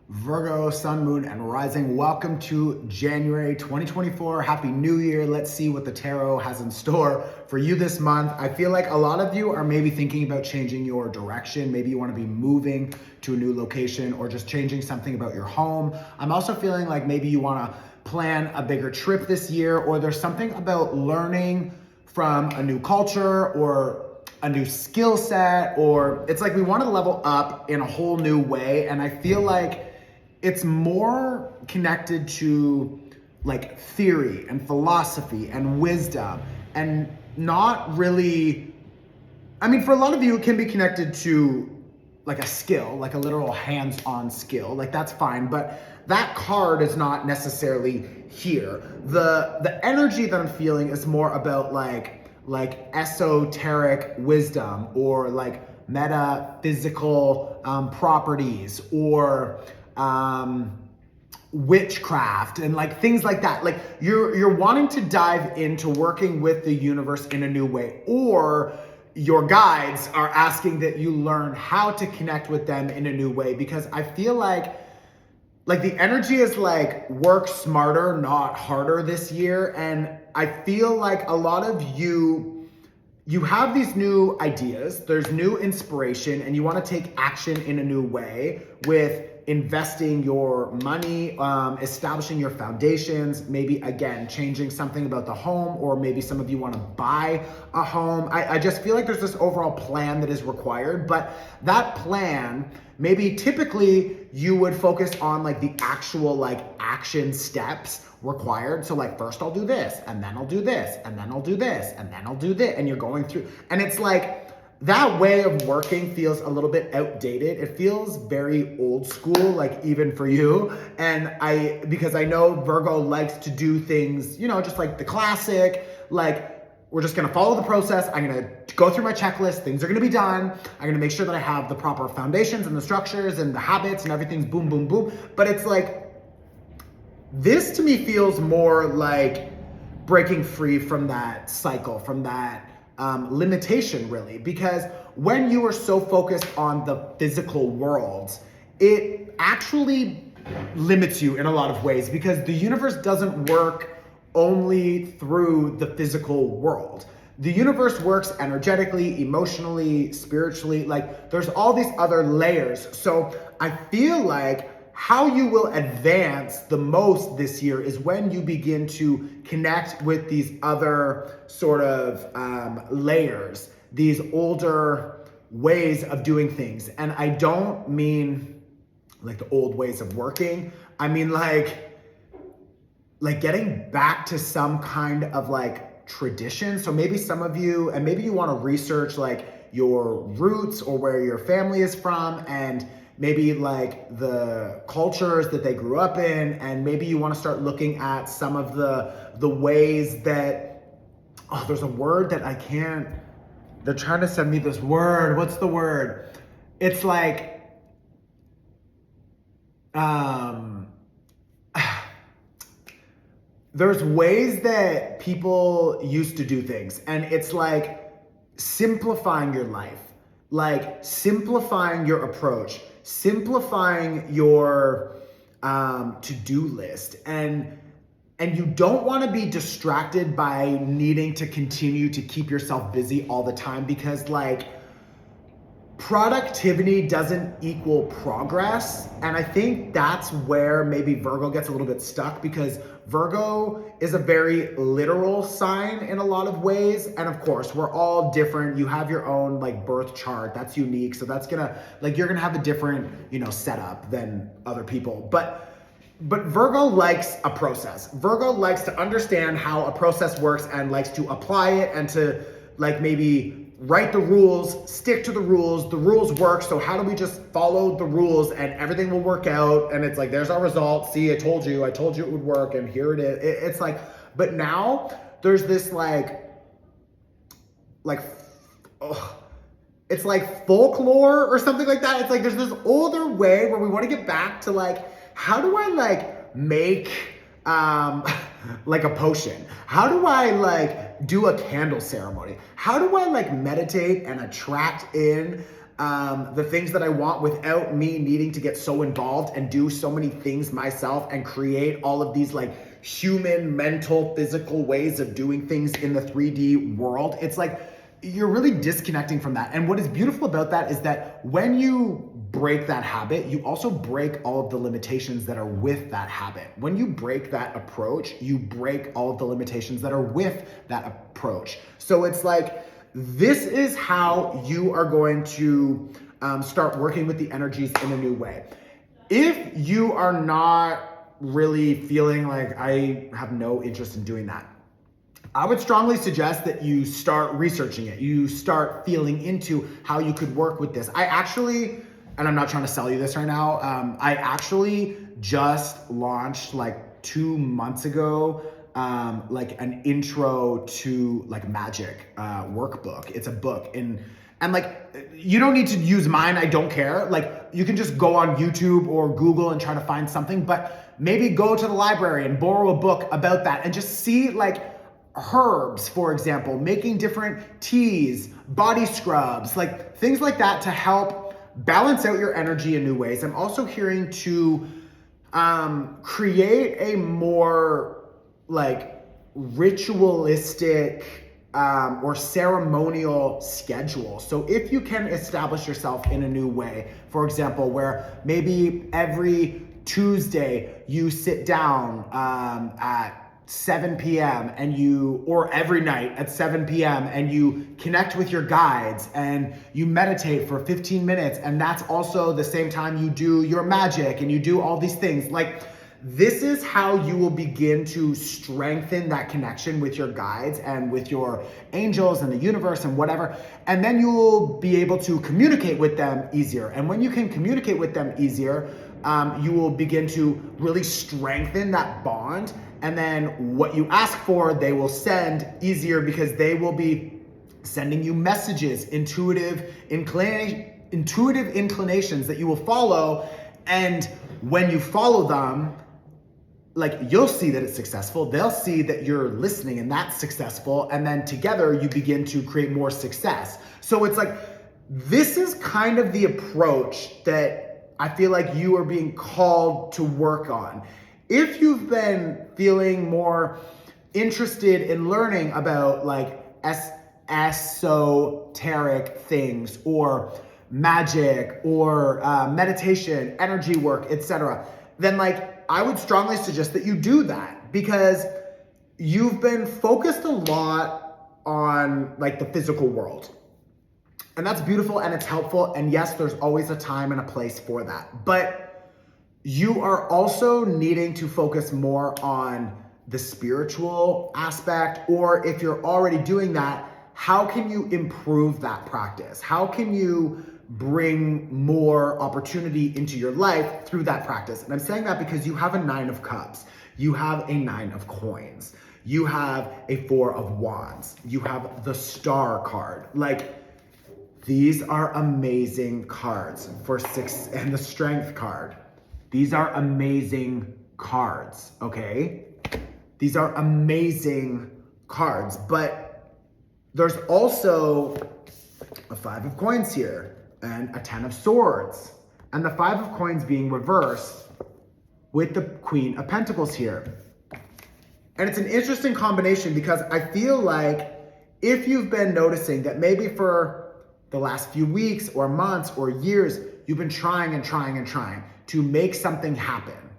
Virgo, Sun, Moon, and Rising. Welcome to January 2024. Happy New Year. Let's see what the tarot has in store for you this month. I feel like a lot of you are maybe thinking about changing your direction. Maybe you want to be moving to a new location or just changing something about your home. I'm also feeling like maybe you want to plan a bigger trip this year, or there's something about learning from a new culture or a new skill set, or it's like we want to level up in a whole new way. And I feel like it's more connected to like theory and philosophy and wisdom, and not really, I mean, for a lot of you, it can be connected to like a skill, like a literal hands-on skill, like that's fine, but that card is not necessarily here. The energy that I'm feeling is more about like esoteric wisdom, or like metaphysical properties, or witchcraft and like things like that. Like you're wanting to dive into working with the universe in a new way, or your guides are asking that you learn how to connect with them in a new way, because I feel like the energy is like work smarter, not harder this year. And I feel like a lot of you have these new ideas, there's new inspiration, and you want to take action in a new way with investing your money, establishing your foundations, maybe again, changing something about the home, or maybe some of you want to buy a home. I just feel like there's this overall plan that is required, but that plan, maybe typically you would focus on like the actual like action steps required. So like, first I'll do this, and then I'll do this, and then I'll do this, and then I'll do this. And you're going through, and it's like, that way of working feels a little bit outdated. It feels very old school, like even for you. And because I know Virgo likes to do things, you know, just like the classic, like we're just gonna follow the process. I'm gonna go through my checklist. Things are gonna be done. I'm gonna make sure that I have the proper foundations and the structures and the habits and everything's boom, boom, boom. But it's like, this to me feels more like breaking free from that cycle, from that limitation, really, because when you are so focused on the physical world, it actually limits you in a lot of ways, because the universe doesn't work only through the physical world. The universe works energetically, emotionally, spiritually, like there's all these other layers. So I feel like how you will advance the most this year is when you begin to connect with these other sort of layers, these older ways of doing things. And I don't mean like the old ways of working. I mean like getting back to some kind of like tradition. So maybe some of you, and maybe you want to research like your roots or where your family is from, and maybe like the cultures that they grew up in, and maybe you want to start looking at some of the ways that, oh, there's a word that I can't, they're trying to send me this word. What's the word? It's like, there's ways that people used to do things, and it's like simplifying your life, like simplifying your approach, simplifying your to-do list. And you don't want to be distracted by needing to continue to keep yourself busy all the time, because like productivity doesn't equal progress. And I think that's where maybe Virgo gets a little bit stuck, because Virgo is a very literal sign in a lot of ways. And of course, we're all different. You have your own like birth chart that's unique. So that's gonna, like, you're gonna have a different, you know, setup than other people. But Virgo likes a process. Virgo likes to understand how a process works and likes to apply it, and to like maybe write the rules, stick to the rules. The rules work, so how do we just follow the rules and everything will work out? And it's like, there's our result. See, I told you it would work, and here it is. It's like, but now there's this it's like folklore or something like that. It's like there's this older way where we want to get back to like, how do I like make like a potion? How do I like do a candle ceremony? How do I like meditate and attract in the things that I want without me needing to get so involved and do so many things myself and create all of these like human, mental, physical ways of doing things in the 3D world. It's like you're really disconnecting from that. And what is beautiful about that is that when you break that habit, you also break all of the limitations that are with that habit. When you break that approach, you break all of the limitations that are with that approach. So it's like, this is how you are going to start working with the energies in a new way. If you are not really feeling like I have no interest in doing that, I would strongly suggest that you start researching it. You start feeling into how you could work with this. I actually, and I'm not trying to sell you this right now, I actually just launched like 2 months ago, like an intro to like magic workbook. It's a book, and like you don't need to use mine. I don't care. Like you can just go on YouTube or Google and try to find something, but maybe go to the library and borrow a book about that and just see like herbs, for example, making different teas, body scrubs, like things like that to help balance out your energy in new ways. I'm also hearing to create a more like ritualistic or ceremonial schedule. So if you can establish yourself in a new way, for example, where maybe every Tuesday you sit down at 7 p.m. or every night at 7 p.m. and you connect with your guides and you meditate for 15 minutes. And that's also the same time you do your magic and you do all these things. Like, this is how you will begin to strengthen that connection with your guides and with your angels and the universe and whatever. And then you will be able to communicate with them easier. And when you can communicate with them easier, you will begin to really strengthen that bond. And then what you ask for, they will send easier because they will be sending you messages, intuitive inclinations that you will follow. And when you follow them, like you'll see that it's successful. They'll see that you're listening and that's successful. And then together you begin to create more success. So it's like, this is kind of the approach that I feel like you are being called to work on. If you've been feeling more interested in learning about like esoteric things or magic or meditation, energy work, etc., then like I would strongly suggest that you do that, because you've been focused a lot on like the physical world. And that's beautiful and it's helpful. And yes, there's always a time and a place for that. But you are also needing to focus more on the spiritual aspect, or if you're already doing that, how can you improve that practice? How can you bring more opportunity into your life through that practice? And I'm saying that because you have a 9 of Cups, you have a 9 of Coins, you have a 4 of Wands, you have the Star card. Like, these are amazing cards for 6, and the Strength card. These are amazing cards, okay? These are amazing cards, but there's also a 5 of Coins here and a 10 of Swords, and the 5 of Coins being reversed with the Queen of Pentacles here. And it's an interesting combination because I feel like if you've been noticing that maybe for the last few weeks or months or years, you've been trying to make something happen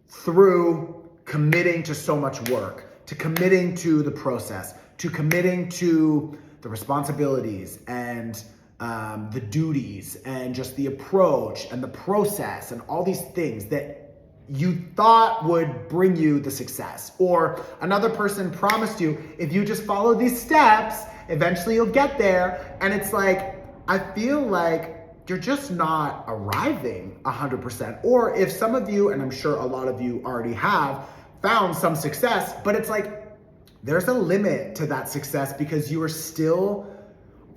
through committing to so much work, to committing to the process, to committing to the responsibilities and the duties and just the approach and the process and all these things that you thought would bring you the success. Or another person promised you, if you just follow these steps, eventually you'll get there. And it's like, I feel like you're just not arriving 100%. Or if some of you, and I'm sure a lot of you already have, found some success, but it's like, there's a limit to that success because you are still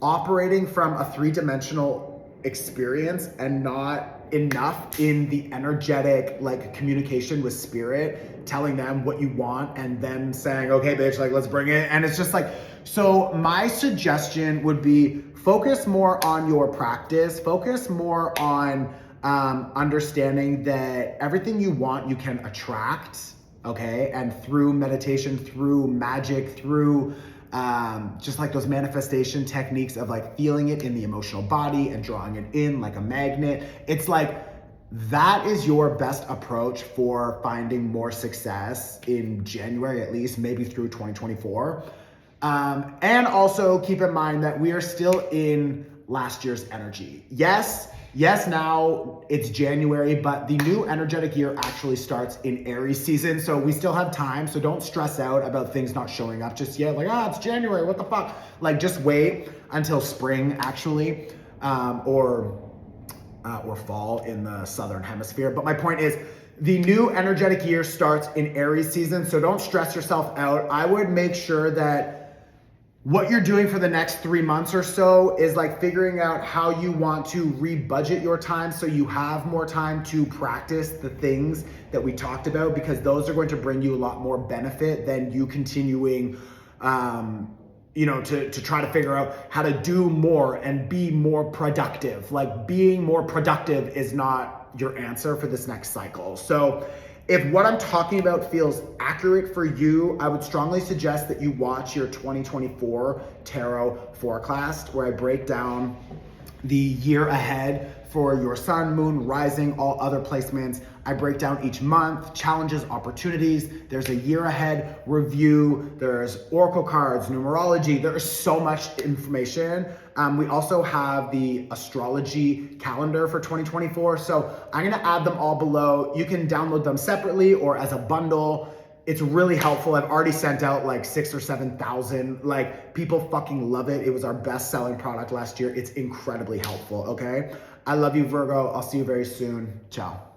operating from a 3-dimensional experience and not enough in the energetic like communication with spirit, telling them what you want and then saying, okay, bitch, like let's bring it. And it's just like, so my suggestion would be focus more on your practice, focus more on understanding that everything you want, you can attract, okay? And through meditation, through magic, through just like those manifestation techniques of like feeling it in the emotional body and drawing it in like a magnet. It's like, that is your best approach for finding more success in January, at least, maybe through 2024. And also keep in mind that we are still in last year's energy. Yes, now it's January, but the new energetic year actually starts in Aries season. So we still have time. So don't stress out about things not showing up just yet. Like, it's January, what the fuck? Like, just wait until spring actually, or fall in the southern hemisphere. But my point is, the new energetic year starts in Aries season. So don't stress yourself out. I would make sure that what you're doing for the next 3 months or so is like figuring out how you want to rebudget your time so you have more time to practice the things that we talked about, because those are going to bring you a lot more benefit than you continuing to try to figure out how to do more and be more productive. Like, being more productive is not your answer for this next cycle. So if what I'm talking about feels accurate for you, I would strongly suggest that you watch your 2024 tarot forecast, where I break down the year ahead for your sun, moon, rising, all other placements. I break down each month, challenges, opportunities. There's a year ahead review. There's oracle cards, numerology. There is so much information. We also have the astrology calendar for 2024. So I'm gonna add them all below. You can download them separately or as a bundle. It's really helpful. I've already sent out like 6,000 or 7,000. Like, people fucking love it. It was our best selling product last year. It's incredibly helpful, okay? I love you, Virgo. I'll see you very soon. Ciao.